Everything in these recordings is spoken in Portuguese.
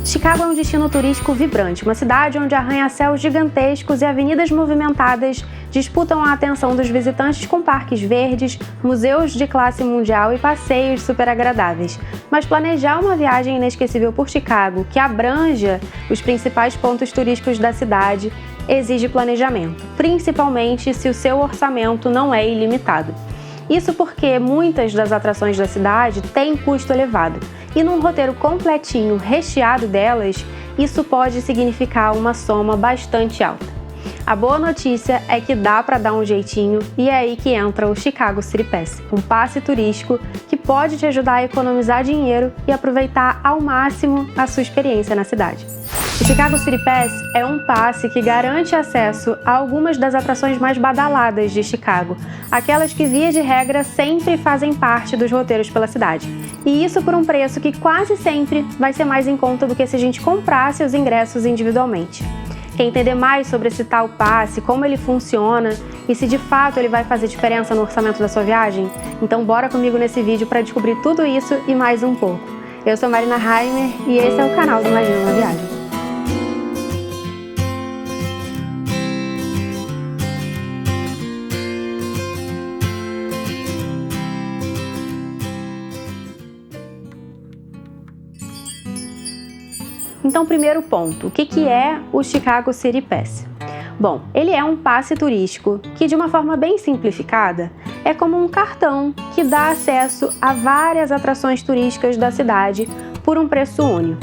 Chicago é um destino turístico vibrante, uma cidade onde arranha-céus gigantescos e avenidas movimentadas disputam a atenção dos visitantes com parques verdes, museus de classe mundial e passeios super agradáveis. Mas planejar uma viagem inesquecível por Chicago, que abranja os principais pontos turísticos da cidade, exige planejamento, principalmente se o seu orçamento não é ilimitado. Isso porque muitas das atrações da cidade têm custo elevado, e num roteiro completinho, recheado delas, isso pode significar uma soma bastante alta. A boa notícia é que dá para dar um jeitinho e é aí que entra o Chicago City Pass, um passe turístico que pode te ajudar a economizar dinheiro e aproveitar ao máximo a sua experiência na cidade. O Chicago City Pass é um passe que garante acesso a algumas das atrações mais badaladas de Chicago, aquelas que, via de regra, sempre fazem parte dos roteiros pela cidade. E isso por um preço que quase sempre vai ser mais em conta do que se a gente comprasse os ingressos individualmente. Quer entender mais sobre esse tal passe, como ele funciona e se de fato ele vai fazer diferença no orçamento da sua viagem? Então bora comigo nesse vídeo para descobrir tudo isso e mais um pouco. Eu sou Marina Heimer e esse é o canal do Imagina uma Viagem. Então, primeiro ponto, o que é o Chicago City Pass? Bom, ele é um passe turístico que, de uma forma bem simplificada, é como um cartão que dá acesso a várias atrações turísticas da cidade por um preço único.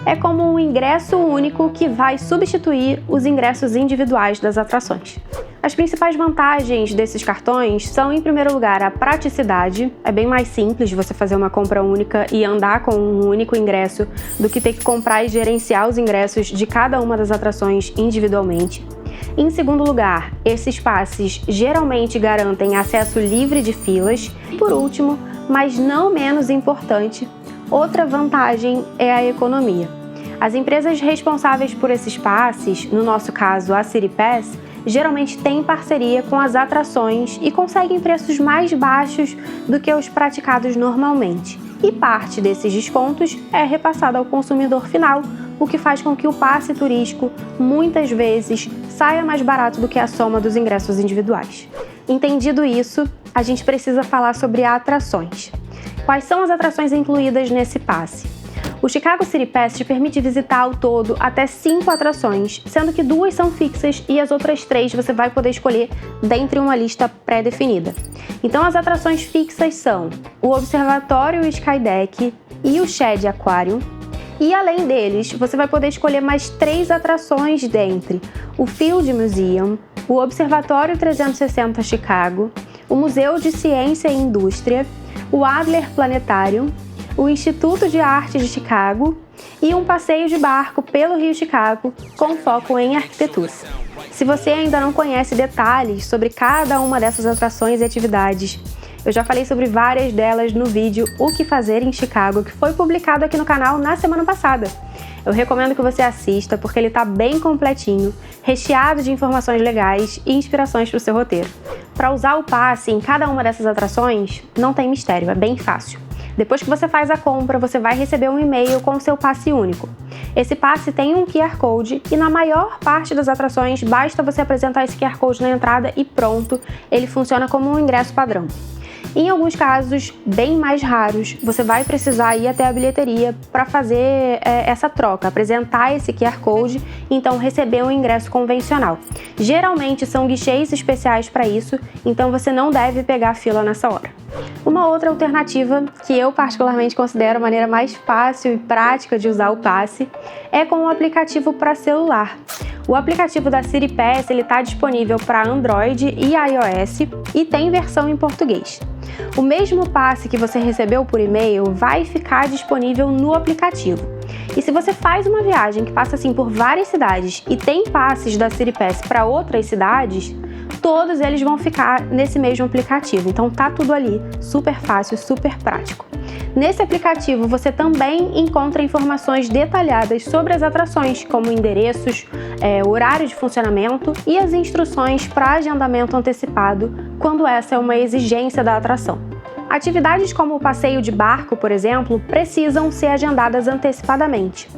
É como um ingresso único que vai substituir os ingressos individuais das atrações. As principais vantagens desses cartões são, em primeiro lugar, a praticidade. É bem mais simples de você fazer uma compra única e andar com um único ingresso do que ter que comprar e gerenciar os ingressos de cada uma das atrações individualmente. Em segundo lugar, esses passes geralmente garantem acesso livre de filas. E por último, mas não menos importante, outra vantagem é a economia. As empresas responsáveis por esses passes, no nosso caso a City Pass, geralmente têm parceria com as atrações e conseguem preços mais baixos do que os praticados normalmente. E parte desses descontos é repassada ao consumidor final, o que faz com que o passe turístico, muitas vezes, saia mais barato do que a soma dos ingressos individuais. Entendido isso, a gente precisa falar sobre atrações. Quais são as atrações incluídas nesse passe? O Chicago City Pass te permite visitar ao todo até 5 atrações, sendo que 2 são fixas e as outras 3 você vai poder escolher dentre uma lista pré-definida. Então as atrações fixas são o Observatório Skydeck e o Shed Aquarium, e além deles você vai poder escolher mais 3 atrações dentre o Field Museum, o Observatório 360 Chicago, o Museu de Ciência e Indústria, o Adler Planetarium, o Instituto de Arte de Chicago e um passeio de barco pelo Rio Chicago com foco em arquitetura. Se você ainda não conhece detalhes sobre cada uma dessas atrações e atividades, eu já falei sobre várias delas no vídeo O que Fazer em Chicago, que foi publicado aqui no canal na semana passada. Eu recomendo que você assista porque ele está bem completinho, recheado de informações legais e inspirações para o seu roteiro. Para usar o passe em cada uma dessas atrações, não tem mistério, é bem fácil. Depois que você faz a compra, você vai receber um e-mail com o seu passe único. Esse passe tem um QR Code e na maior parte das atrações basta você apresentar esse QR Code na entrada e pronto, ele funciona como um ingresso padrão. Em alguns casos, bem mais raros, você vai precisar ir até a bilheteria para fazer essa troca, apresentar esse QR Code e então receber um ingresso convencional. Geralmente são guichês especiais para isso, então você não deve pegar fila nessa hora. Uma outra alternativa, que eu particularmente considero a maneira mais fácil e prática de usar o passe, é com um aplicativo para celular. O aplicativo da City Pass está disponível para Android e iOS e tem versão em português. O mesmo passe que você recebeu por e-mail vai ficar disponível no aplicativo. E se você faz uma viagem que passa assim por várias cidades e tem passes da City Pass para outras cidades, todos eles vão ficar nesse mesmo aplicativo. Então tá tudo ali, super fácil, super prático. Nesse aplicativo você também encontra informações detalhadas sobre as atrações, como endereços, horário de funcionamento e as instruções para agendamento antecipado, quando essa é uma exigência da atração. Atividades como o passeio de barco, por exemplo, precisam ser agendadas antecipadamente.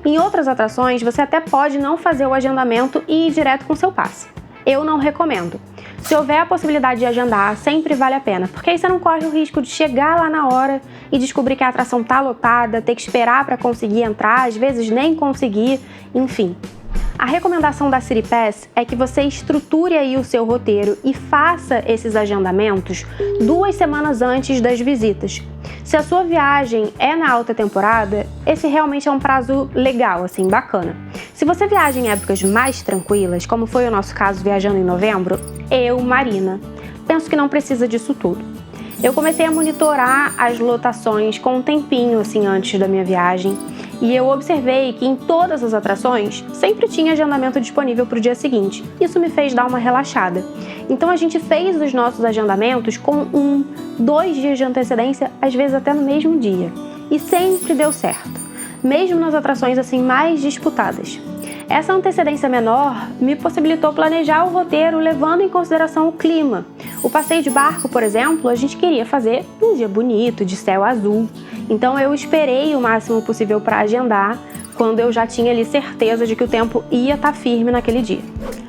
Em outras atrações, você até pode não fazer o agendamento e ir direto com seu passe. Eu não recomendo. Se houver a possibilidade de agendar, sempre vale a pena, porque aí você não corre o risco de chegar lá na hora e descobrir que a atração está lotada, ter que esperar para conseguir entrar, às vezes nem conseguir, enfim. A recomendação da City Pass é que você estruture aí o seu roteiro e faça esses agendamentos 2 semanas antes das visitas. Se a sua viagem é na alta temporada, esse realmente é um prazo legal, assim, bacana. Se você viaja em épocas mais tranquilas, como foi o nosso caso viajando em novembro, eu, Marina, penso que não precisa disso tudo. Eu comecei a monitorar as lotações com um tempinho assim antes da minha viagem e eu observei que em todas as atrações sempre tinha agendamento disponível para o dia seguinte. Isso me fez dar uma relaxada. Então a gente fez os nossos agendamentos com 2 dias de antecedência, às vezes até no mesmo dia. E sempre deu certo, mesmo nas atrações assim mais disputadas. Essa antecedência menor me possibilitou planejar o roteiro levando em consideração o clima. O passeio de barco, por exemplo, a gente queria fazer um dia bonito, de céu azul. Então eu esperei o máximo possível para agendar, quando eu já tinha ali certeza de que o tempo ia estar firme naquele dia.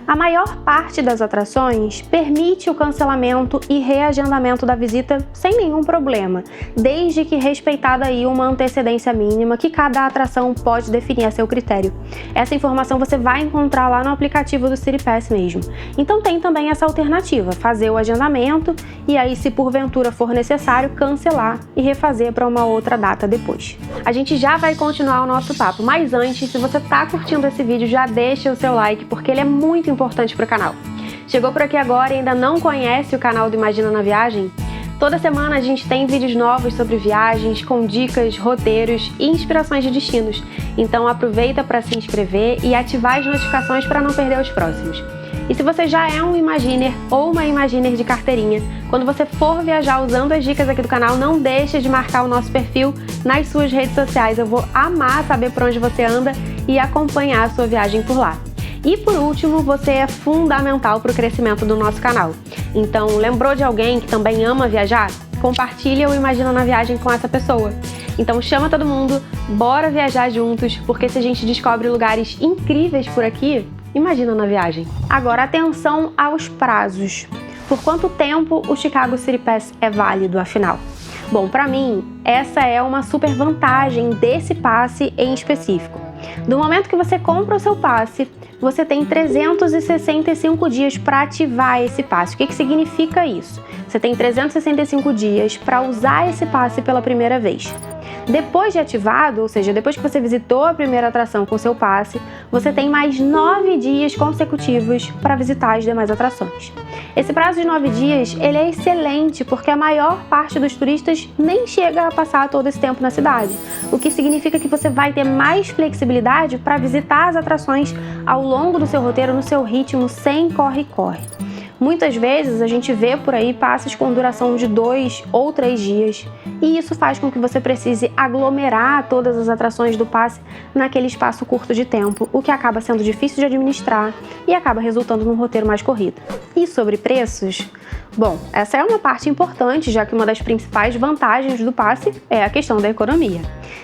A maior parte das atrações permite o cancelamento e reagendamento da visita sem nenhum problema, desde que respeitada aí uma antecedência mínima que cada atração pode definir a seu critério. Essa informação você vai encontrar lá no aplicativo do City Pass mesmo. Então tem também essa alternativa, fazer o agendamento e aí, se porventura for necessário, cancelar e refazer para uma outra data depois. A gente já vai continuar o nosso papo, mas antes, se você está curtindo esse vídeo, já deixa o seu like, porque ele é muito importante para o canal. Chegou por aqui agora e ainda não conhece o canal do Imagina na Viagem? Toda semana a gente tem vídeos novos sobre viagens, com dicas, roteiros e inspirações de destinos. Então aproveita para se inscrever e ativar as notificações para não perder os próximos. E se você já é um Imaginer ou uma Imaginer de carteirinha, quando você for viajar usando as dicas aqui do canal, não deixe de marcar o nosso perfil nas suas redes sociais. Eu vou amar saber por onde você anda e acompanhar a sua viagem por lá. E por último, você é fundamental para o crescimento do nosso canal. Então, lembrou de alguém que também ama viajar? Compartilha o Imagina na Viagem com essa pessoa. Então chama todo mundo, bora viajar juntos, porque se a gente descobre lugares incríveis por aqui, imagina na viagem. Agora atenção aos prazos. Por quanto tempo o Chicago City Pass é válido, afinal? Bom, para mim, essa é uma super vantagem desse passe em específico. Do momento que você compra o seu passe, você tem 365 dias para ativar esse passe. O que significa isso? Você tem 365 dias para usar esse passe pela primeira vez. Depois de ativado, ou seja, depois que você visitou a primeira atração com seu passe, você tem mais 9 dias consecutivos para visitar as demais atrações. Esse prazo de 9 dias, ele é excelente porque a maior parte dos turistas nem chega a passar todo esse tempo na cidade, o que significa que você vai ter mais flexibilidade para visitar as atrações ao longo do seu roteiro, no seu ritmo, sem corre-corre. Muitas vezes a gente vê por aí passes com duração de 2 ou 3 dias e isso faz com que você precise aglomerar todas as atrações do passe naquele espaço curto de tempo, o que acaba sendo difícil de administrar e acaba resultando num roteiro mais corrido. E sobre preços? Bom, essa é uma parte importante, já que uma das principais vantagens do passe é a questão da economia.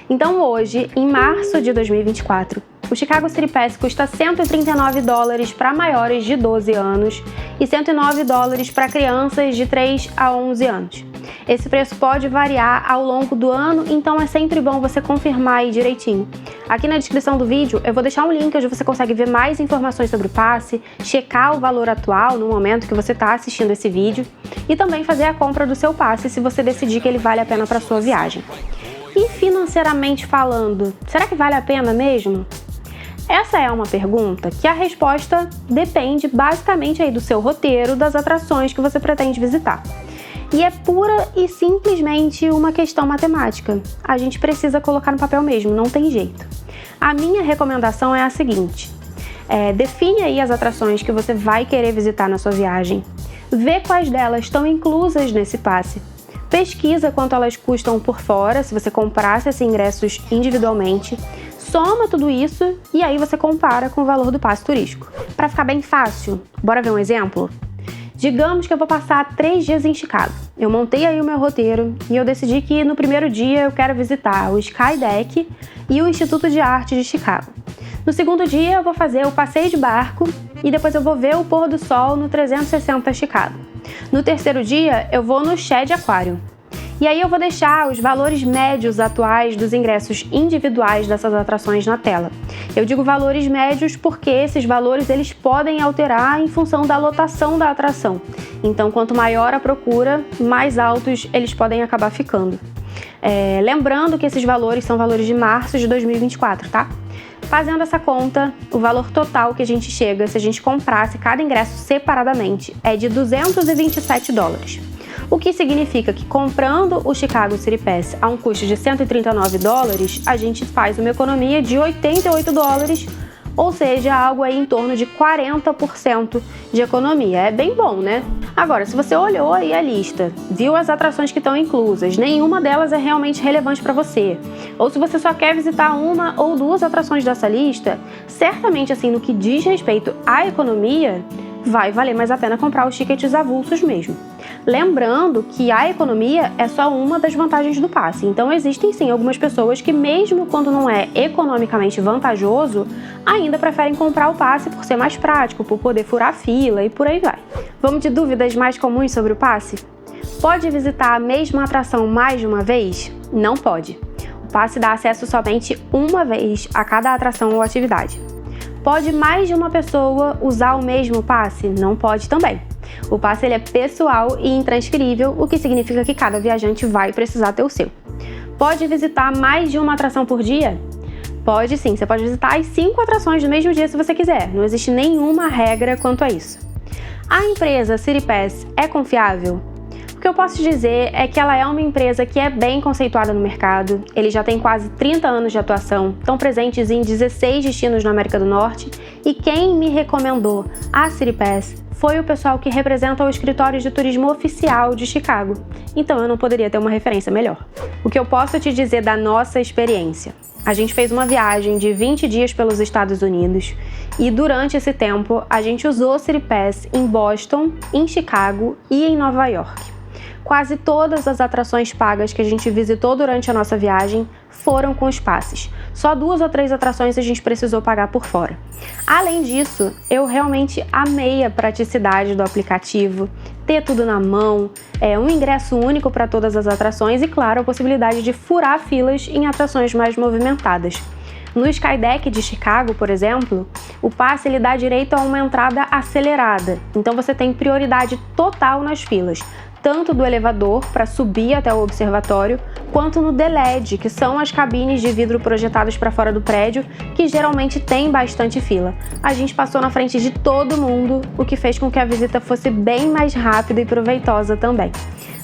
Então hoje, em março de 2024, o Chicago City Pass custa $139 para maiores de 12 anos e $109 para crianças de 3 a 11 anos. Esse preço pode variar ao longo do ano, então é sempre bom você confirmar aí direitinho. Aqui na descrição do vídeo eu vou deixar um link onde você consegue ver mais informações sobre o passe, checar o valor atual no momento que você está assistindo esse vídeo e também fazer a compra do seu passe se você decidir que ele vale a pena para sua viagem. E financeiramente falando, será que vale a pena mesmo? Essa é uma pergunta que a resposta depende basicamente aí do seu roteiro, das atrações que você pretende visitar. E é pura e simplesmente uma questão matemática. A gente precisa colocar no papel mesmo, não tem jeito. A minha recomendação é a seguinte: Define aí as atrações que você vai querer visitar na sua viagem. Vê quais delas estão inclusas nesse passe. Pesquisa quanto elas custam por fora, se você comprasse esses ingressos individualmente. Soma tudo isso e aí você compara com o valor do passe turístico. Para ficar bem fácil, bora ver um exemplo? Digamos que eu vou passar 3 dias em Chicago. Eu montei aí o meu roteiro e eu decidi que no primeiro dia eu quero visitar o Skydeck e o Instituto de Arte de Chicago. No segundo dia eu vou fazer o passeio de barco e depois eu vou ver o pôr do sol no 360 Chicago. No terceiro dia eu vou no Shed Aquarium. E aí eu vou deixar os valores médios atuais dos ingressos individuais dessas atrações na tela. Eu digo valores médios porque esses valores eles podem alterar em função da lotação da atração. Então, quanto maior a procura, mais altos eles podem acabar ficando. Lembrando que esses valores são valores de março de 2024, tá? Fazendo essa conta, o valor total que a gente chega se a gente comprasse cada ingresso separadamente é de $227. O que significa que comprando o Chicago City Pass a um custo de $139, a gente faz uma economia de $88, ou seja, algo aí em torno de 40% de economia. É bem bom, né? Agora, se você olhou aí a lista, viu as atrações que estão inclusas, nenhuma delas é realmente relevante para você, ou se você só quer visitar uma ou duas atrações dessa lista, certamente assim, no que diz respeito à economia, vai valer mais a pena comprar os tickets avulsos mesmo. Lembrando que a economia é só uma das vantagens do passe, então existem sim algumas pessoas que mesmo quando não é economicamente vantajoso, ainda preferem comprar o passe por ser mais prático, por poder furar fila e por aí vai. Vamos de dúvidas mais comuns sobre o passe? Pode visitar a mesma atração mais de uma vez? Não pode. O passe dá acesso somente uma vez a cada atração ou atividade. Pode mais de uma pessoa usar o mesmo passe? Não pode também. O passe ele é pessoal e intransferível, o que significa que cada viajante vai precisar ter o seu. Pode visitar mais de uma atração por dia? Pode sim, você pode visitar as 5 atrações no mesmo dia se você quiser, não existe nenhuma regra quanto a isso. A empresa City Pass é confiável? O que eu posso dizer é que ela é uma empresa que é bem conceituada no mercado, eles já têm quase 30 anos de atuação, estão presentes em 16 destinos na América do Norte e quem me recomendou a City Pass foi o pessoal que representa o escritório de turismo oficial de Chicago, então eu não poderia ter uma referência melhor. O que eu posso te dizer da nossa experiência? A gente fez uma viagem de 20 dias pelos Estados Unidos e durante esse tempo a gente usou o City Pass em Boston, em Chicago e em Nova York. Quase todas as atrações pagas que a gente visitou durante a nossa viagem foram com os passes. Só 2 ou 3 atrações a gente precisou pagar por fora. Além disso, eu realmente amei a praticidade do aplicativo, ter tudo na mão, um ingresso único para todas as atrações e, claro, a possibilidade de furar filas em atrações mais movimentadas. No Skydeck de Chicago, por exemplo, o passe ele dá direito a uma entrada acelerada, então você tem prioridade total nas filas, tanto do elevador para subir até o observatório, quanto no DLED, que são as cabines de vidro projetadas para fora do prédio, que geralmente tem bastante fila. A gente passou na frente de todo mundo, o que fez com que a visita fosse bem mais rápida e proveitosa também.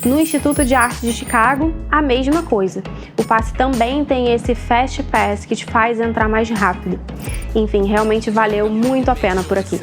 No Instituto de Arte de Chicago, a mesma coisa. O passe também tem esse Fast Pass que te faz entrar mais rápido. Enfim, realmente valeu muito a pena por aqui.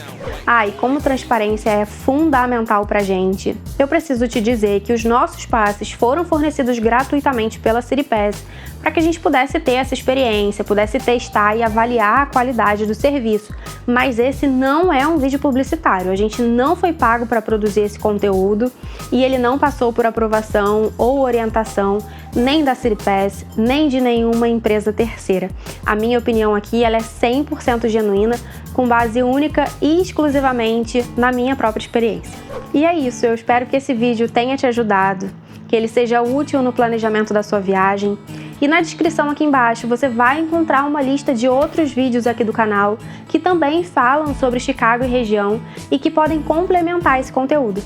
E como transparência é fundamental pra gente, eu preciso te dizer que os nossos passes foram fornecidos gratuitamente pela City Pass para que a gente pudesse ter essa experiência, pudesse testar e avaliar a qualidade do serviço. Mas esse não é um vídeo publicitário, a gente não foi pago para produzir esse conteúdo e ele não passou por aprovação ou orientação nem da City Pass, nem de nenhuma empresa terceira. A minha opinião aqui ela é 100% genuína, com base única e exclusivamente na minha própria experiência. E é isso, eu espero que esse vídeo tenha te ajudado, que ele seja útil no planejamento da sua viagem. E na descrição aqui embaixo você vai encontrar uma lista de outros vídeos aqui do canal que também falam sobre Chicago e região e que podem complementar esse conteúdo.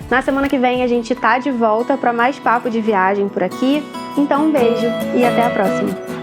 Na semana que vem a gente tá de volta para mais papo de viagem por aqui, então um beijo e até a próxima!